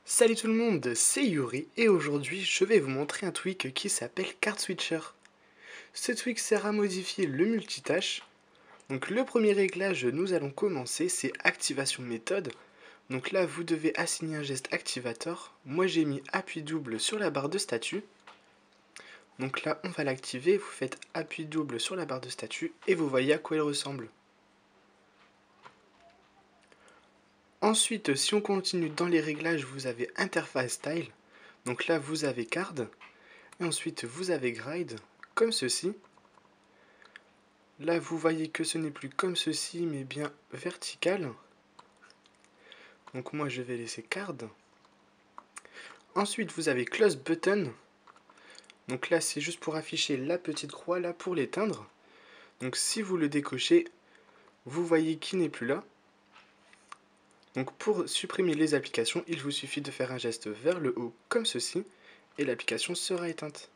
Salut tout le monde, c'est Yuri et aujourd'hui je vais vous montrer un tweak qui s'appelle Card Switcher. Ce tweak sert à modifier le multitâche. Donc le premier réglage, nous allons commencer, c'est activation méthode. Donc là vous devez assigner un geste activator. Moi j'ai mis appui double sur la barre de statut. Donc là on va l'activer, vous faites appui double sur la barre de statut et vous voyez à quoi elle ressemble. Ensuite, si on continue dans les réglages, vous avez interface style. Donc là vous avez card. Et ensuite, vous avez Gride, comme ceci. Là, vous voyez que ce n'est plus comme ceci, mais bien vertical. Donc moi, je vais laisser Card. Ensuite, vous avez Close Button. Donc là, c'est juste pour afficher la petite croix, là, pour l'éteindre. Donc si vous le décochez, vous voyez qu'il n'est plus là. Donc pour supprimer les applications, il vous suffit de faire un geste vers le haut, comme ceci, et l'application sera éteinte.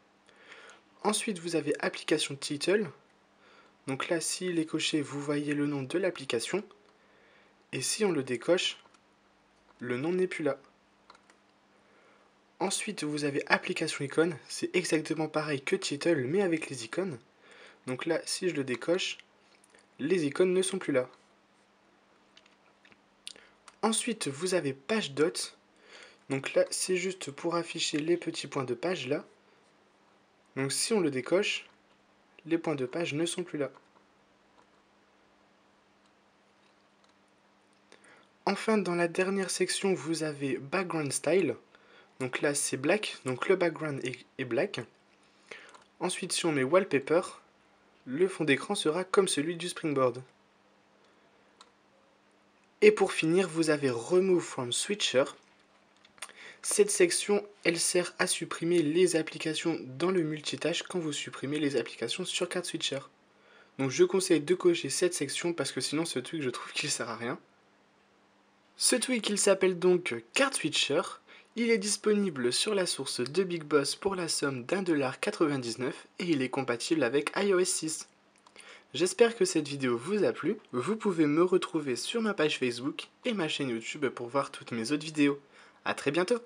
Ensuite, vous avez Application Title. Donc là, s'il est coché, vous voyez le nom de l'application. Et si on le décoche, le nom n'est plus là. Ensuite, vous avez Application Icône. C'est exactement pareil que Title, mais avec les icônes. Donc là, si je le décoche, les icônes ne sont plus là. Ensuite, vous avez Page Dot. Donc là, c'est juste pour afficher les petits points de page là. Donc si on le décoche, les points de page ne sont plus là. Enfin, dans la dernière section, vous avez Background Style. Donc là, c'est black, donc le background est black. Ensuite, si on met Wallpaper, le fond d'écran sera comme celui du Springboard. Et pour finir, vous avez Remove from Switcher. Cette section, elle sert à supprimer les applications dans le multitâche quand vous supprimez les applications sur Card Switcher. Donc je conseille de cocher cette section parce que sinon ce tweak, je trouve qu'il sert à rien. Ce tweak, il s'appelle donc Card Switcher. Il est disponible sur la source de Big Boss pour la somme d'1,99$ et il est compatible avec iOS 6. J'espère que cette vidéo vous a plu. Vous pouvez me retrouver sur ma page Facebook et ma chaîne YouTube pour voir toutes mes autres vidéos. A très bientôt!